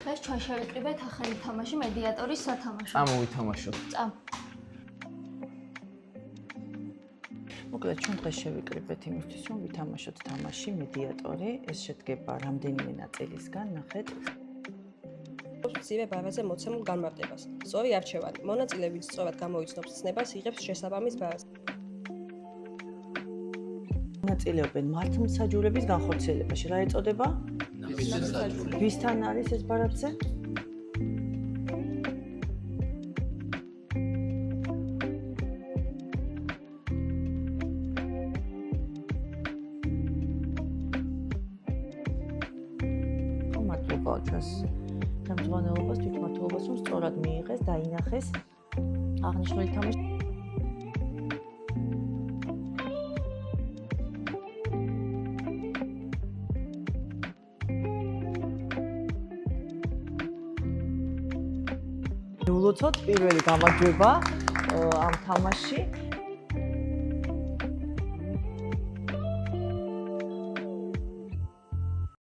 დღეს ჩვენ შევიკრიბეთ ახალი თამაში მედიატორის სათამაშო. წამოვითამაშოთ. წამ. მოკლედ ჩვენ დღეს შევიკრიბეთ იმისთვის, რომ ვითამაშოთ თამაში მედიატორი. ეს შედგება რამდენიმე ნაწილისგან, ნახეთ. მცირე ბარაზე მოცემულ განმარტებას. სწორი არჩევანი. მონაწილე ვინც სწორად გამოიცნობს ცნებას, იღებს შესაბამის ბარას. მონაწილეობენ მართლმსაჯულების განხორციელებაში. რა ეწოდება? ვისთან არის ეს ბარათზე? მადლობა ჩვენს ხელმძღვანელობას, თვითმმართველობას, რომ სწორად მიიღეს, დაინახეს აღნიშნული თამაში. ულოცოთ პირველი გამარჯვება ამ თამაში.